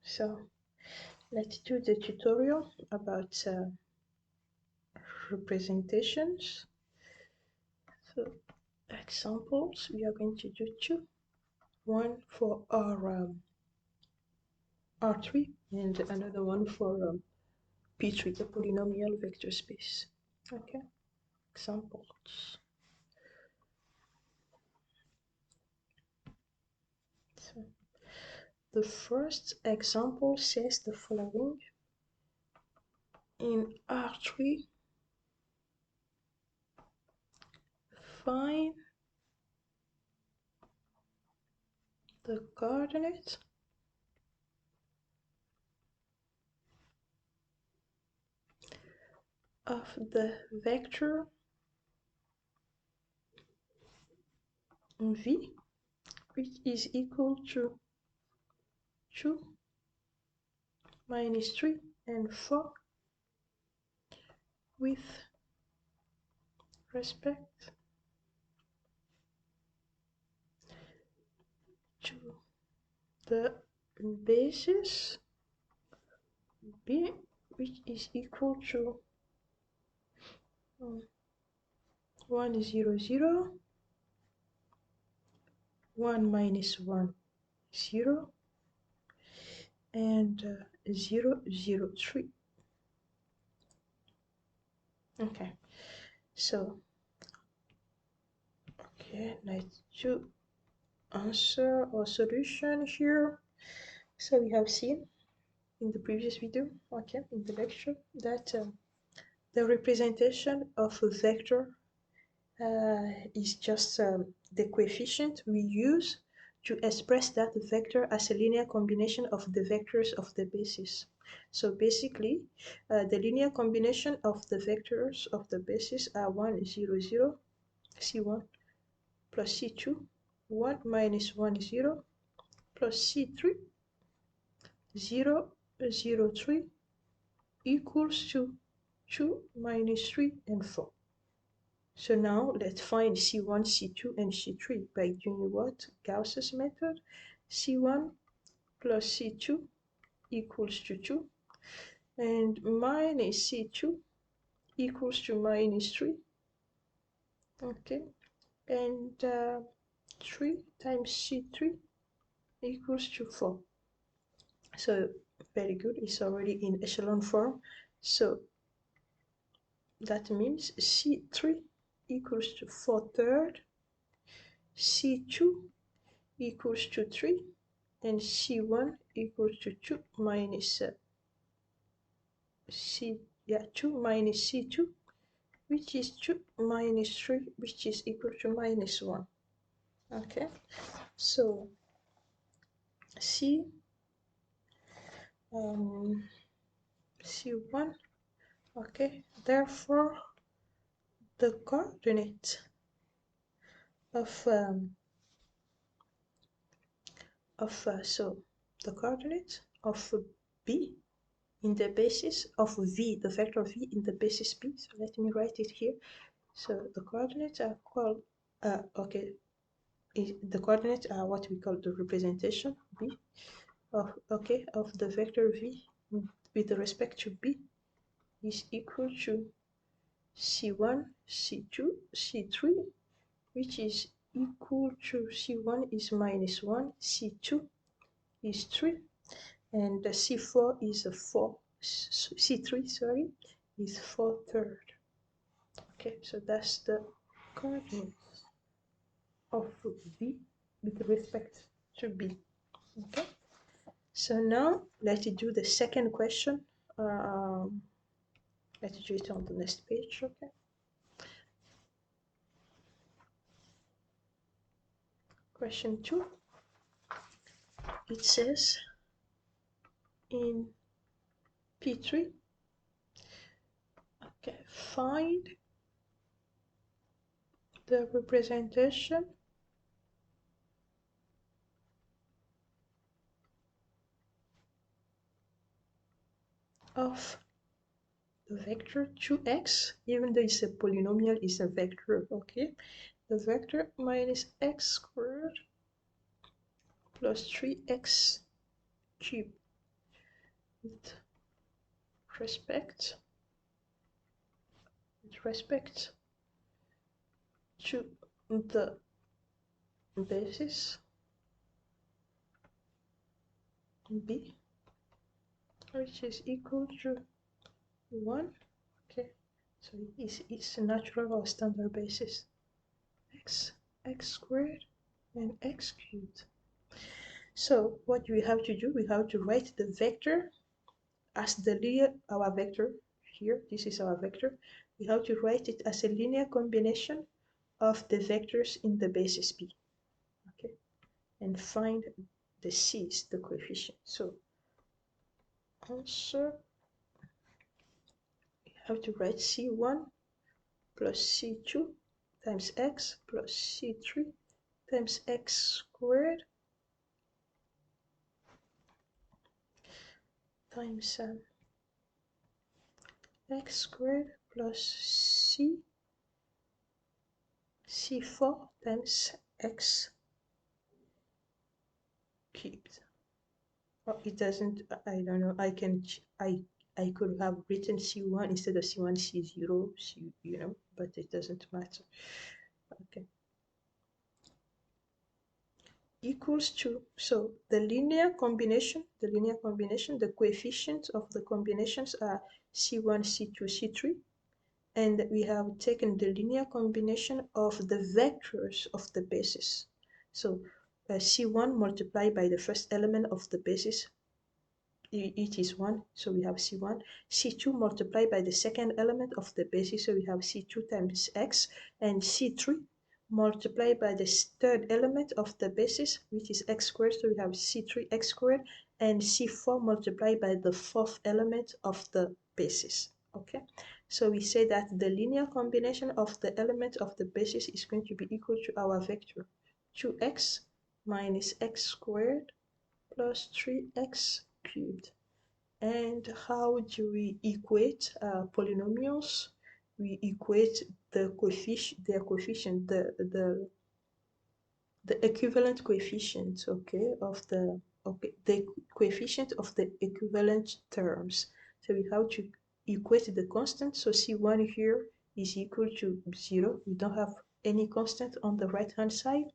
So let's do the tutorial about representations. So examples, we are going to do two. One for our R3 and another one for P3, the polynomial vector space. Okay, examples. So the first example says the following. In R3, find the coordinate of the vector v, which is equal to 2 minus 3 and 4 with respect to the basis b, which is equal to 1, 0, 0, 1 minus 1, 0, and 0, 0, 3. Okay, so let's do answer or solution here. So we have seen in the previous video, in the lecture, that the representation of a vector is just the coefficient we use to express that vector as a linear combination of the vectors of the basis. So basically, the linear combination of the vectors of the basis are 1, 0, 0, C1 plus C2, 1 minus 1, 0, plus C3, 0, 0, 3, equals to 2 minus 3 and 4. So now let's find C1, C2, and C3 by doing what? Gauss's method. C1 plus C2 equals to 2, and minus C2 equals to minus 3. Okay, and 3 times C3 equals to 4. So very good, it's already in echelon form. So that means C3 equals to 4/3, C2 equals to 3, and C1 equals to 2 minus 2 minus C2, which is 2 minus 3, which is equal to minus 1. Okay, so C1, okay, therefore the coordinate of the coordinate of b in the basis of v, the vector v in the basis b. So let me write it here. So the coordinates are called the coordinates are what we call the representation b of the vector v with respect to b is equal to c1, c2, c3, which is equal to c1 is minus 1, c2 is 3, and the c4 is a 4, c3 sorry is 4/3. Okay, so that's the coordinates of v with respect to b. Okay, so now let's do the second question. Let's do it on the next page. Okay, question 2. It says in P3, okay, find the representation of the vector 2x, even though it's a polynomial, it's a vector. Okay, the vector minus x squared plus 3x cubed. with respect to the basis B, which is equal to 1. Okay, so it's a natural or standard basis. X squared and x cubed. So what we have to do, we have to write the vector as our vector here. This is our vector. We have to write it as a linear combination of the vectors in the basis B. Okay, and find the c's, the coefficient. So answer, we have to write C1 plus C2 times x plus C3 times x squared times x squared plus C4 times x cubed. Oh, it doesn't, I don't know, I could have written C1 instead of C1, C0, but it doesn't matter. Okay. Equals to, so the linear combination, the coefficients of the combinations are C1, C2, C3, and we have taken the linear combination of the vectors of the basis. So C1 multiplied by the first element of the basis, it is 1, so we have C1. C2 multiplied by the second element of the basis, so we have C2 times x, and C3 multiplied by the third element of the basis, which is x squared, so we have C3 x squared, and C4 multiplied by the fourth element of the basis. Okay, so we say that the linear combination of the element of the basis is going to be equal to our vector 2x minus x squared plus 3x cubed. And how do we equate polynomials? We equate their coefficient, the equivalent coefficient, okay, the coefficient of the equivalent terms. So we have to equate the constant. So C1 here is equal to 0. We don't have any constant on the right hand side.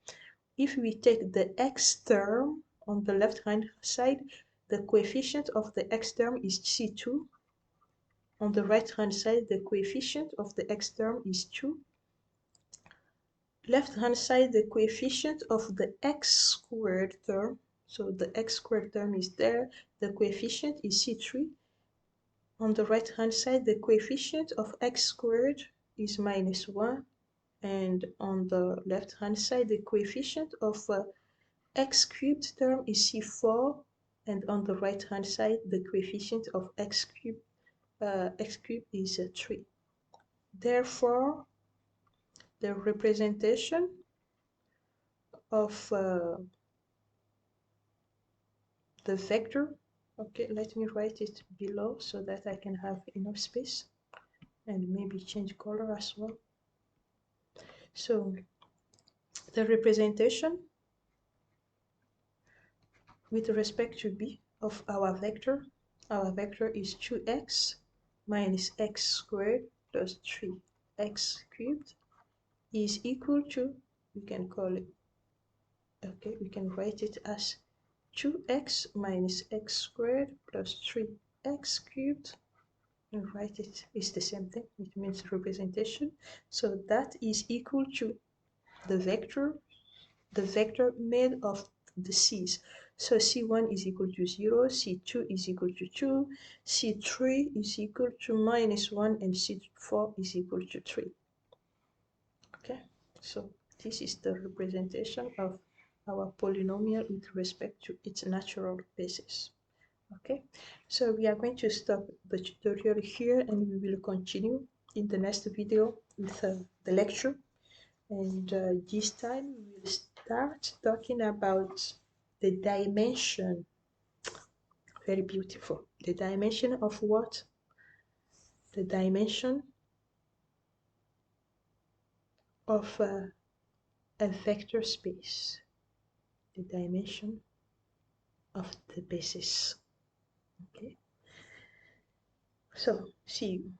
If we take the x term on the left hand side, the coefficient of the x term is C2. On the right hand side, the coefficient of the x term is 2. Left hand side, the coefficient of the x squared term, so the x squared term is there, the coefficient is C3. On the right hand side, the coefficient of x squared is minus 1. And on the left hand side, the coefficient of x cubed term is C4, and on the right hand side the coefficient of x cubed is 3. Therefore, the representation of the vector, okay, let me write it below so that I can have enough space and maybe change color as well. So the representation with respect to B of our vector is 2x minus x squared plus 3x cubed is equal to, we can call it, okay, we can write it as 2x minus x squared plus 3x cubed, and write it is the same thing, it means representation. So that is equal to the vector made of the c's. So C1 is equal to 0, C2 is equal to 2, C3 is equal to minus 1, and C4 is equal to 3. Okay, so this is the representation of our polynomial with respect to its natural basis. Okay, so we are going to stop the tutorial here, and we will continue in the next video with the lecture. And this time we will start talking about the dimension. Very beautiful. The dimension of what? The dimension of a vector space. The dimension of the basis. Okay. So see you.